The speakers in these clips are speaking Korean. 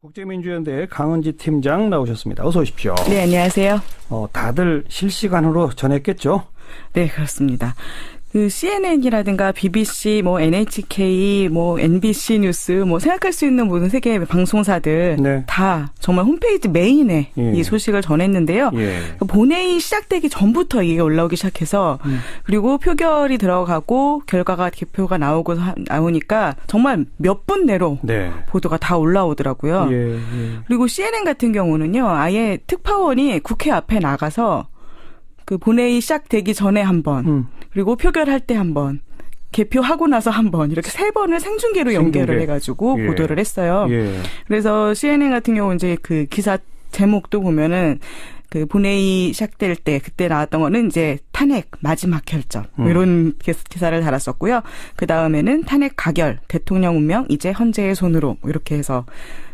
국제민주연대 강은지 팀장 나오셨습니다. 어서 오십시오. 네, 안녕하세요. 다들 실시간으로 전했겠죠? 네, 그렇습니다. 그 CNN이라든가 BBC, NHK, NBC 뉴스, 생각할 수 있는 모든 세계 방송사들 네. 다 정말 홈페이지 메인에 이 소식을 전했는데요. 본회의 시작되기 전부터 이게 올라오기 시작해서 그리고 표결이 들어가고 결과가 개표가 나오니까 정말 몇 분 내로 네. 보도가 다 올라오더라고요. 그리고 CNN 같은 경우는요, 아예 특파원이 국회 앞에 나가서 그 본회의 시작되기 전에 한 번, 그리고 표결할 때 한 번, 개표하고 나서 한 번, 이렇게 3번을 생중계로 연결을 해가지고 보도를 했어요. 그래서 CNN 같은 경우 이제 그 기사 제목도 보면은 그 본회의 시작될 때 그때 나왔던 거는 이제 탄핵 마지막 결정 이런 기사를 달았었고요. 그 다음에는 탄핵 가결, 대통령 운명 이제 헌재의 손으로 이렇게 해서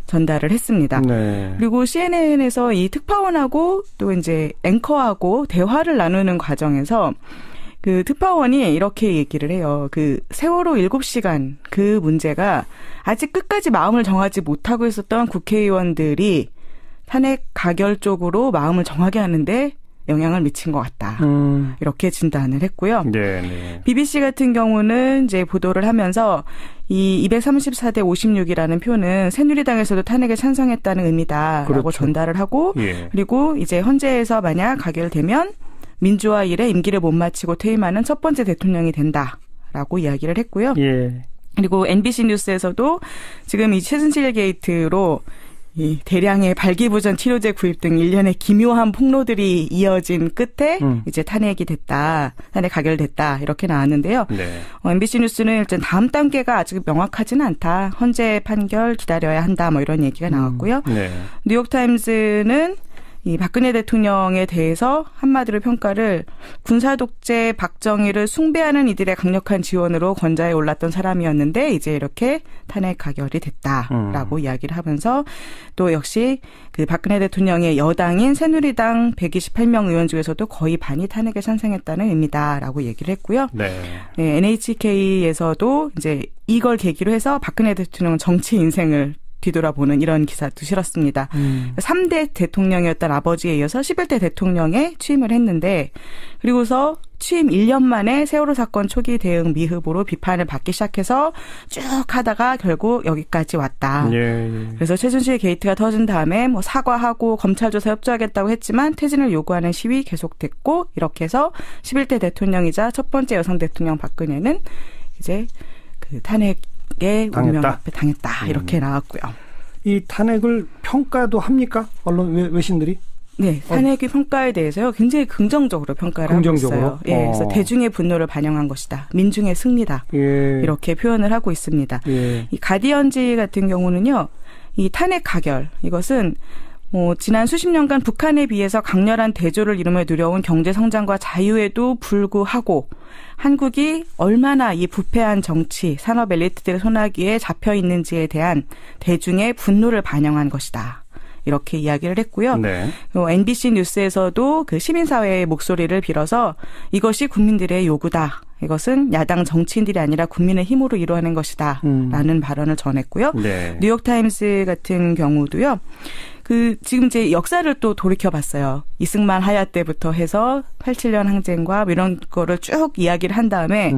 전달을 했습니다. 네. 그리고 CNN에서 이 특파원하고 또 이제 앵커하고 대화를 나누는 과정에서 그 특파원이 이렇게 얘기를 해요. 그 세월호 7시간 그 문제가 아직 끝까지 마음을 정하지 못하고 있었던 국회의원들이 탄핵 가결 쪽으로 마음을 정하게 하는데 영향을 미친 것 같다. 이렇게 진단을 했고요. 네네. BBC 같은 경우는 이제 보도를 하면서 이 234대 56이라는 표는 새누리당에서도 탄핵에 찬성했다는 의미다라고 그렇죠. 전달을 하고 그리고 이제 헌재에서 만약 가결되면 민주화 이래 임기를 못 마치고 퇴임하는 첫 번째 대통령이 된다라고 이야기를 했고요. 그리고 MBC 뉴스에서도 지금 이 최순실 게이트로 이 대량의 발기부전 치료제 구입 등 일련의 기묘한 폭로들이 이어진 끝에 이제 탄핵 가결됐다 이렇게 나왔는데요. 네. MBC 뉴스는 일단 다음 단계가 아직 명확하지는 않다. 헌재 판결 기다려야 한다. 이런 얘기가 나왔고요. 네. 뉴욕타임스는 이 박근혜 대통령에 대해서 한마디로 평가를 군사독재 박정희를 숭배하는 이들의 강력한 지원으로 권좌에 올랐던 사람이었는데 이제 이렇게 탄핵 가결이 됐다라고 이야기를 하면서 또 역시 그 박근혜 대통령의 여당인 새누리당 128명 의원 중에서도 거의 반이 탄핵에 찬성했다는 의미다라고 얘기를 했고요. 네. 네, NHK에서도 이제 이걸 계기로 해서 박근혜 대통령 정치 인생을 뒤돌아보는 이런 기사도 실었습니다. 3대 대통령이었던 아버지에 이어서 11대 대통령에 취임을 했는데 그리고서 취임 1년 만에 세월호 사건 초기 대응 미흡으로 비판을 받기 시작해서 쭉 하다가 결국 여기까지 왔다. 그래서 최순실 게이트가 터진 다음에 사과하고 검찰 조사 협조하겠다고 했지만 퇴진을 요구하는 시위 계속됐고 이렇게 해서 11대 대통령이자 첫 번째 여성 대통령 박근혜는 이제 그 탄핵 운명 앞에 당했다. 이렇게 나왔고요. 이 탄핵을 평가도 합니까? 언론 외신들이? 네. 탄핵의 평가에 대해서요. 굉장히 긍정적으로 평가를 하고 있어요. 예, 그래서 대중의 분노를 반영한 것이다. 민중의 승리다. 이렇게 표현을 하고 있습니다. 이 가디언지 같은 경우는요. 이 탄핵 가결 이것은 지난 수십 년간 북한에 비해서 강렬한 대조를 이루며 누려온 경제 성장과 자유에도 불구하고 한국이 얼마나 이 부패한 정치, 산업 엘리트들의 손아귀에 잡혀 있는지에 대한 대중의 분노를 반영한 것이다. 이렇게 이야기를 했고요. 네. NBC 뉴스에서도 그 시민사회의 목소리를 빌어서 이것이 국민들의 요구다. 이것은 야당 정치인들이 아니라 국민의 힘으로 이루어낸 것이다. 라는 발언을 전했고요. 네. 뉴욕타임스 같은 경우도요. 지금 이제 역사를 또 돌이켜봤어요. 이승만 하야 때부터 해서 87년 항쟁과 이런 거를 쭉 이야기를 한 다음에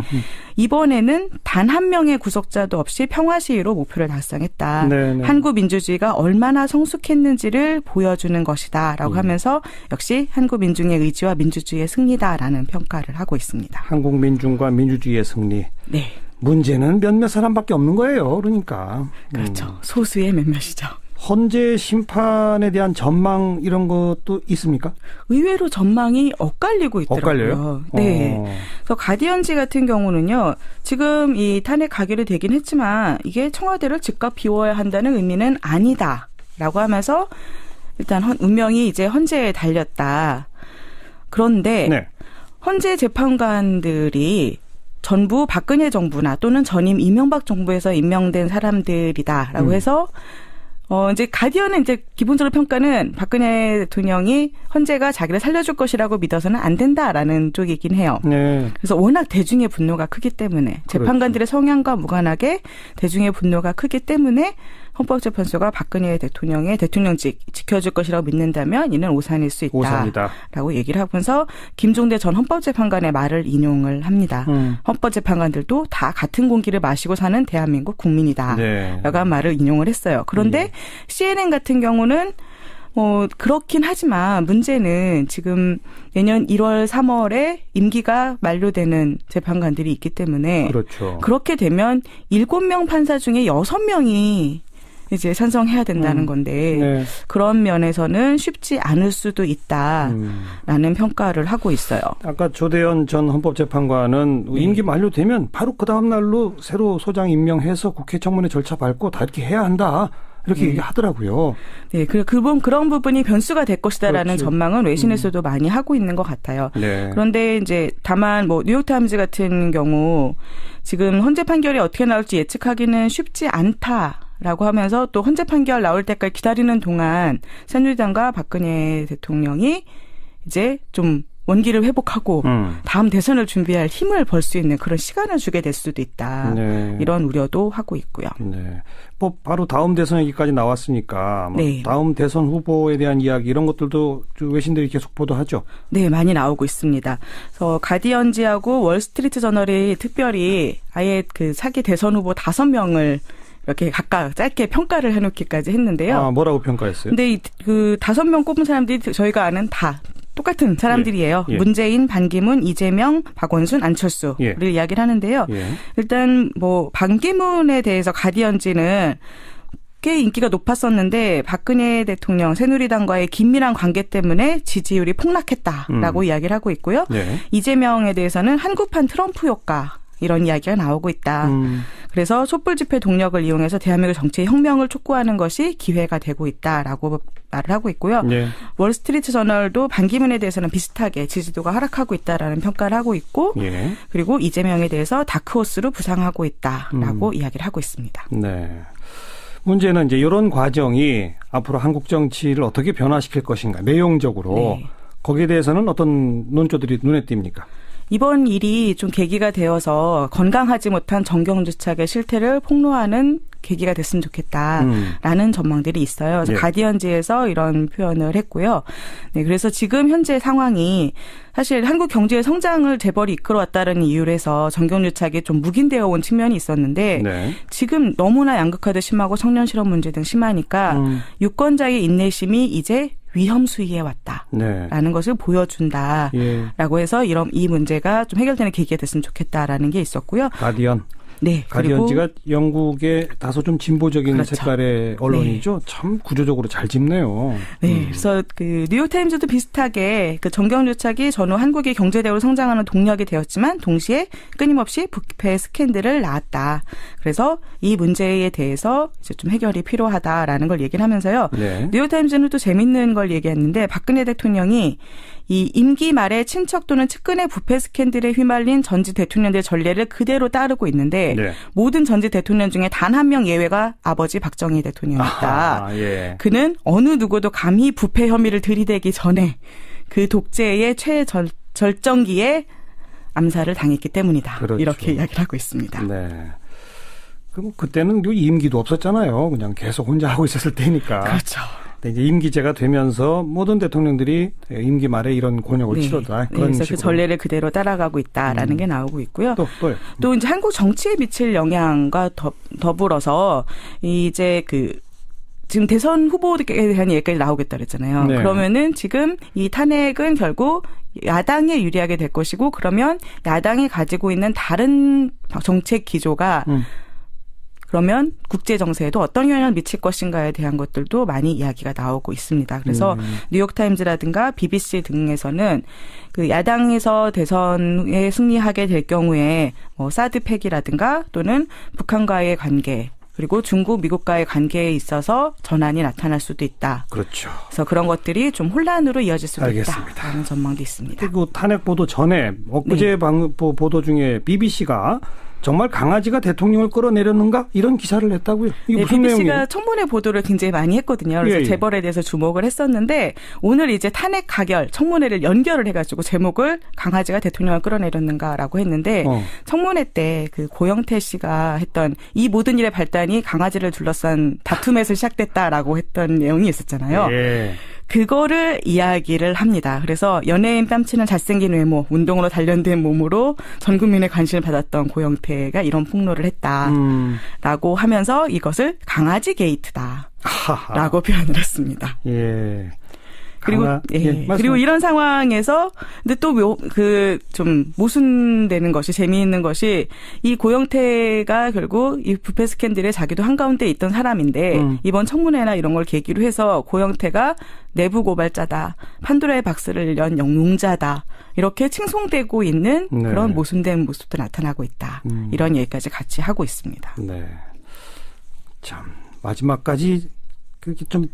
이번에는 단 한 명의 구속자도 없이 평화 시위로 목표를 달성했다. 네네. 한국 민주주의가 얼마나 성숙했는지를 보여주는 것이다. 라고 하면서 역시 한국 민중의 의지와 민주주의의 승리다라는 평가를 하고 있습니다. 한국 민중과 민주주의의 승리. 네. 문제는 몇몇 사람밖에 없는 거예요. 그러니까. 그렇죠. 소수의 몇몇이죠. 헌재 심판에 대한 전망 이런 것도 있습니까? 의외로 전망이 엇갈리고 있더라고요. 엇갈려요? 네. 그래서 가디언지 같은 경우는요. 지금 이 탄핵 가결이 되긴 했지만 이게 청와대를 즉각 비워야 한다는 의미는 아니다라고 하면서 일단 운명이 이제 헌재에 달렸다. 그런데 네. 헌재 재판관들이 전부 박근혜 정부나 또는 전임 이명박 정부에서 임명된 사람들이다라고 해서 이제 가디언은 이제 기본적으로 평가는 박근혜 대통령이 헌재가 자기를 살려줄 것이라고 믿어서는 안 된다라는 쪽이긴 해요. 네. 그래서 워낙 대중의 분노가 크기 때문에 재판관들의 성향과 무관하게 대중의 분노가 크기 때문에 헌법재판소가 박근혜 대통령의 대통령직 지켜줄 것이라고 믿는다면 이는 오산일 수 있다라고 얘기를 하면서 김종대 전 헌법재판관의 말을 인용을 합니다. 헌법재판관들도 다 같은 공기를 마시고 사는 대한민국 국민이다. 네. 라고 말을 인용을 했어요. 그런데 CNN 같은 경우는 그렇긴 하지만 문제는 지금 내년 1월, 3월에 임기가 만료되는 재판관들이 있기 때문에 그렇죠. 그렇게 되면 7명 판사 중에 6명이 이제 찬성해야 된다는 건데 네. 그런 면에서는 쉽지 않을 수도 있다라는 평가를 하고 있어요. 아까 조대현 전 헌법재판관은 네. 임기 만료되면 바로 그 다음 날로 새로 소장 임명해서 국회 청문회 절차 밟고 다 이렇게 해야 한다. 이렇게 얘기하더라고요. 네, 그런 부분이 변수가 될 것이다라는 그렇지. 전망은 외신에서도 많이 하고 있는 것 같아요. 네. 그런데 이제 다만 뉴욕타임즈 같은 경우 지금 헌재 판결이 어떻게 나올지 예측하기는 쉽지 않다라고 하면서 또 헌재 판결 나올 때까지 기다리는 동안 새누리당과 박근혜 대통령이 이제 좀 원기를 회복하고 다음 대선을 준비할 힘을 벌 수 있는 그런 시간을 주게 될 수도 있다. 네. 이런 우려도 하고 있고요. 네. 바로 다음 대선 얘기까지 나왔으니까 네. 다음 대선 후보에 대한 이야기 이런 것들도 외신들이 계속 보도하죠. 네, 많이 나오고 있습니다. 그래서 가디언지하고 월스트리트 저널이 특별히 아예 그 차기 대선 후보 5명을 이렇게 각각 짧게 평가를 해놓기까지 했는데요. 아, 뭐라고 평가했어요? 근데 그 5명 꼽은 사람들이 저희가 아는 다 똑같은 사람들이에요. 예. 문재인, 반기문, 이재명, 박원순, 안철수를 예. 이야기를 하는데요. 예. 일단 반기문에 대해서 가디언지는 꽤 인기가 높았었는데 박근혜 대통령 새누리당과의 긴밀한 관계 때문에 지지율이 폭락했다라고 이야기를 하고 있고요. 예. 이재명에 대해서는 한국판 트럼프 효과 이런 이야기가 나오고 있다. 그래서 촛불 집회 동력을 이용해서 대한민국 정치의 혁명을 촉구하는 것이 기회가 되고 있다라고 말을 하고 있고요. 네. 월스트리트 저널도 반기문에 대해서는 비슷하게 지지도가 하락하고 있다라는 평가를 하고 있고 네. 그리고 이재명에 대해서 다크호스로 부상하고 있다라고 이야기를 하고 있습니다. 네. 문제는 이제 이런 과정이 앞으로 한국 정치를 어떻게 변화시킬 것인가 내용적으로 네. 거기에 대해서는 어떤 논조들이 눈에 띕니까? 이번 일이 좀 계기가 되어서 건강하지 못한 정경유착의 실태를 폭로하는 계기가 됐으면 좋겠다라는 전망들이 있어요. 그래서 네. 가디언지에서 이런 표현을 했고요. 네, 그래서 지금 현재 상황이 사실 한국 경제의 성장을 재벌이 이끌어왔다는 이유로 해서 정경유착이 좀 묵인되어 온 측면이 있었는데 네. 지금 너무나 양극화도 심하고 청년 실업 문제 등 심하니까 유권자의 인내심이 이제 위험 수위에 왔다라는 네. 것을 보여준다라고 해서 이 문제가 좀 해결되는 계기가 됐으면 좋겠다라는 게 있었고요. 가디언. 네. 가디언지가 영국의 다소 좀 진보적인 그렇죠. 색깔의 언론이죠. 네. 참 구조적으로 잘 짚네요. 네. 그래서 그 뉴욕타임즈도 비슷하게 그 정경유착이 전후 한국의 경제대우로 성장하는 동력이 되었지만 동시에 끊임없이 부패 스캔들을 낳았다. 그래서 이 문제에 대해서 이제 좀 해결이 필요하다라는 걸 얘기를 하면서요. 네. 뉴욕타임즈는 또 재밌는 걸 얘기했는데 박근혜 대통령이 이 임기 말에 친척 또는 측근의 부패 스캔들에 휘말린 전직 대통령들의 전례를 그대로 따르고 있는데 네. 모든 전직 대통령 중에 단 한 명 예외가 아버지 박정희 대통령이었다. 예. 그는 어느 누구도 감히 부패 혐의를 들이대기 전에 그 독재의 최절정기에 암살을 당했기 때문이다. 그렇죠. 이렇게 이야기를 하고 있습니다. 네. 그럼 그때는 임기도 없었잖아요. 그냥 계속 혼자 하고 있었을 때니까. 그렇죠. 이제 임기제가 되면서 모든 대통령들이 임기 말에 이런 곤욕을 네. 치렀다. 그런 그래서 식으로. 그 전례를 그대로 따라가고 있다라는 게 나오고 있고요. 또 이제 한국 정치에 미칠 영향과 더불어서 이제 지금 대선 후보에 대한 얘기까지 나오겠다 그랬잖아요. 네. 그러면은 지금 이 탄핵은 결국 야당에 유리하게 될 것이고 그러면 야당이 가지고 있는 다른 정책 기조가 그러면 국제 정세에도 어떤 영향을 미칠 것인가에 대한 것들도 많이 이야기가 나오고 있습니다. 그래서 뉴욕타임즈라든가 BBC 등에서는 그 야당에서 대선에 승리하게 될 경우에 사드 폐기라든가 또는 북한과의 관계 그리고 중국, 미국과의 관계에 있어서 전환이 나타날 수도 있다. 그렇죠. 그래서 그런 것들이 좀 혼란으로 이어질 수도 있다라는 전망도 있습니다. 그리고 탄핵 보도 전에 엊그제 네. 보도 중에 BBC가 정말 강아지가 대통령을 끌어내렸는가? 이런 기사를 냈다고요. 이게 무슨 BBC가 내용이에요? 청문회 보도를 굉장히 많이 했거든요. 그래서 재벌에 대해서 주목을 했었는데 오늘 이제 탄핵 가결 청문회를 연결을 해가지고 제목을 강아지가 대통령을 끌어내렸는가라고 했는데 청문회 때 그 고영태 씨가 했던 이 모든 일의 발단이 강아지를 둘러싼 다툼에서 시작됐다라고 했던 내용이 있었잖아요. 예. 그거를 이야기를 합니다. 그래서 연예인 뺨치는 잘생긴 외모, 운동으로 단련된 몸으로 전 국민의 관심을 받았던 고영태가 이런 폭로를 했다라고 하면서 이것을 강아지 게이트다라고 표현을 했습니다. 예. 그리고 그리고 이런 상황에서 근데 또 좀 모순되는 것이 재미있는 것이 이 고영태가 결국 이 부패 스캔들에 자기도 한가운데 있던 사람인데 이번 청문회나 이런 걸 계기로 해서 고영태가 내부 고발자다, 판도라의 박스를 연 용자다 이렇게 칭송되고 있는 그런 모순된 모습도 나타나고 있다. 이런 얘기까지 같이 하고 있습니다. 네. 참 마지막까지 그렇게 좀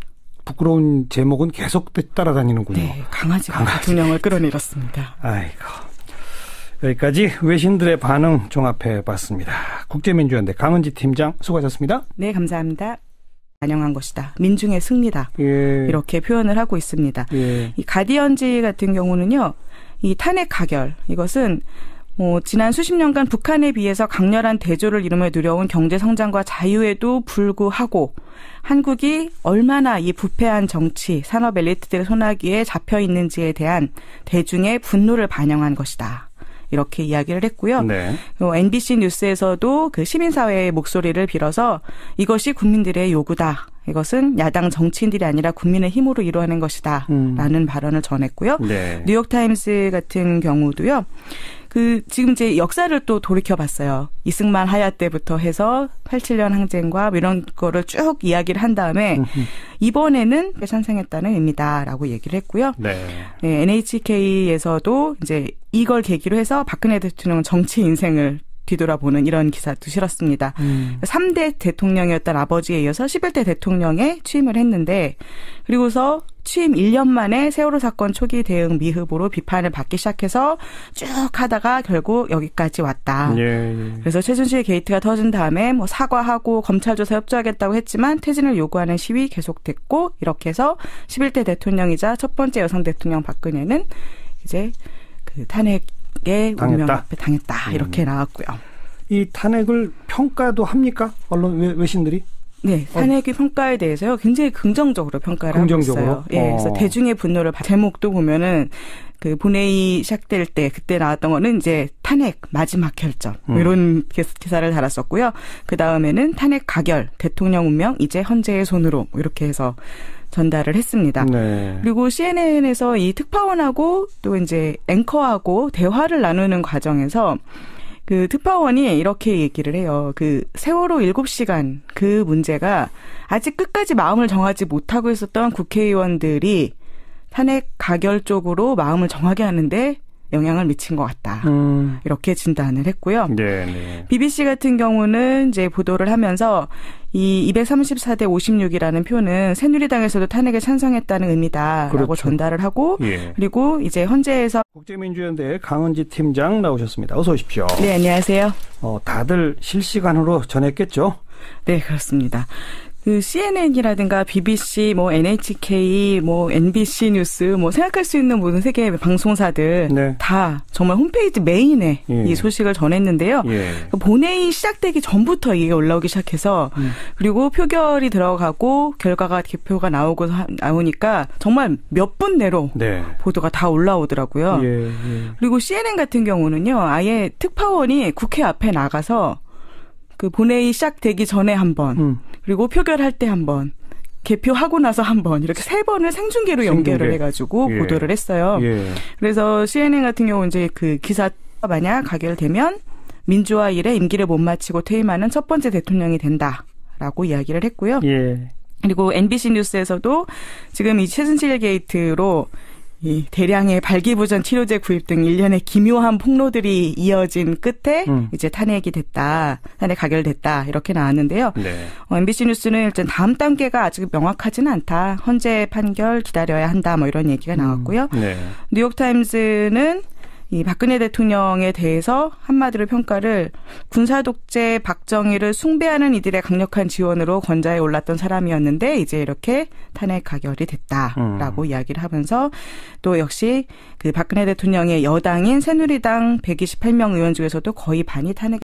부끄러운 제목은 계속 따라다니는군요. 네, 강아지가 대통령을 끌어내렸습니다. 아이고. 여기까지 외신들의 반응 종합해봤습니다. 국제민주연대 강은지 팀장 수고하셨습니다. 네, 감사합니다. 반영한 것이다. 민중의 승리다. 예. 이렇게 표현을 하고 있습니다. 예. 이 가디언지 같은 경우는요. 이 탄핵 가결 이것은 지난 수십 년간 북한에 비해서 강렬한 대조를 이루며 누려온 경제 성장과 자유에도 불구하고 한국이 얼마나 이 부패한 정치, 산업 엘리트들의 손아귀에 잡혀 있는지에 대한 대중의 분노를 반영한 것이다. 이렇게 이야기를 했고요. 네. NBC 뉴스에서도 그 시민사회의 목소리를 빌어서 이것이 국민들의 요구다. 이것은 야당 정치인들이 아니라 국민의 힘으로 이루어낸 것이다. 라는 발언을 전했고요. 네. 뉴욕타임스 같은 경우도요. 지금 이제 역사를 또 돌이켜봤어요. 이승만 하야 때부터 해서 87년 항쟁과 이런 거를 쭉 이야기를 한 다음에 이번에는 찬성했다는 의미다라고 얘기를 했고요. 네. 네, NHK에서도 이제 이걸 계기로 해서 박근혜 대통령 정치 인생을 뒤돌아보는 이런 기사도 실었습니다. 3대 대통령이었던 아버지에 이어서 11대 대통령에 취임을 했는데 그리고서 취임 1년 만에 세월호 사건 초기 대응 미흡으로 비판을 받기 시작해서 쭉 하다가 결국 여기까지 왔다. 예. 그래서 최순실 게이트가 터진 다음에 사과하고 검찰 조사 협조하겠다고 했지만 퇴진을 요구하는 시위 계속됐고 이렇게 해서 11대 대통령이자 첫 번째 여성 대통령 박근혜는 이제 그 탄핵의 운명 앞에 당했다. 이렇게 나왔고요. 이 탄핵을 평가도 합니까? 언론 외신들이? 네, 탄핵의 평가에 대해서요. 굉장히 긍정적으로 평가를 하고 있어요. 예, 그래서 대중의 분노를 제목도 보면은 그 본회의 시작될 때 그때 나왔던 거는 이제 탄핵 마지막 결정 이런 기사를 달았었고요. 그 다음에는 탄핵 가결 대통령 운명 이제 헌재의 손으로 이렇게 해서 전달을 했습니다. 네. 그리고 CNN에서 이 특파원하고 또 이제 앵커하고 대화를 나누는 과정에서 그 특파원이 이렇게 얘기를 해요. 그 세월호 7시간 그 문제가 아직 끝까지 마음을 정하지 못하고 있었던 국회의원들이 탄핵 가결 쪽으로 마음을 정하게 하는데 영향을 미친 것 같다. 이렇게 진단을 했고요. 네. BBC 같은 경우는 이제 보도를 하면서 이 234대 56이라는 표는 새누리당에서도 탄핵에 찬성했다는 의미다라고 그렇죠. 전달을 하고 예. 그리고 이제 헌재에서 국제민주연대 강은지 팀장 나오셨습니다. 어서 오십시오. 네, 안녕하세요. 다들 실시간으로 전했겠죠? 네, 그렇습니다. 그 CNN이라든가 BBC, NHK, NBC 뉴스, 생각할 수 있는 모든 세계 방송사들 네. 다 정말 홈페이지 메인에 이 소식을 전했는데요. 본회의 시작되기 전부터 이게 올라오기 시작해서 그리고 표결이 들어가고 결과가 개표가 나오니까 정말 몇 분 내로 네. 보도가 다 올라오더라고요. 그리고 CNN 같은 경우는요, 아예 특파원이 국회 앞에 나가서 그 본회의 시작되기 전에 한 번, 그리고 표결할 때 한 번, 개표하고 나서 한 번, 이렇게 3번을 생중계로 연결을 해가지고 보도를 했어요. 그래서 CNN 같은 경우 이제 그 기사가 만약 가결되면 민주화 이래 임기를 못 마치고 퇴임하는 첫 번째 대통령이 된다라고 이야기를 했고요. 그리고 MBC 뉴스에서도 지금 이 최순실 게이트로 이 대량의 발기부전 치료제 구입 등 일련의 기묘한 폭로들이 이어진 끝에 이제 탄핵 가결됐다 이렇게 나왔는데요. 네. MBC 뉴스는 일단 다음 단계가 아직 명확하지는 않다. 헌재 판결 기다려야 한다. 이런 얘기가 나왔고요. 네. 뉴욕타임스는 이 박근혜 대통령에 대해서 한마디로 평가를 군사독재 박정희를 숭배하는 이들의 강력한 지원으로 권좌에 올랐던 사람이었는데 이제 이렇게 탄핵 가결이 됐다라고 이야기를 하면서 또 역시 그 박근혜 대통령의 여당인 새누리당 128명 의원 중에서도 거의 반이 탄핵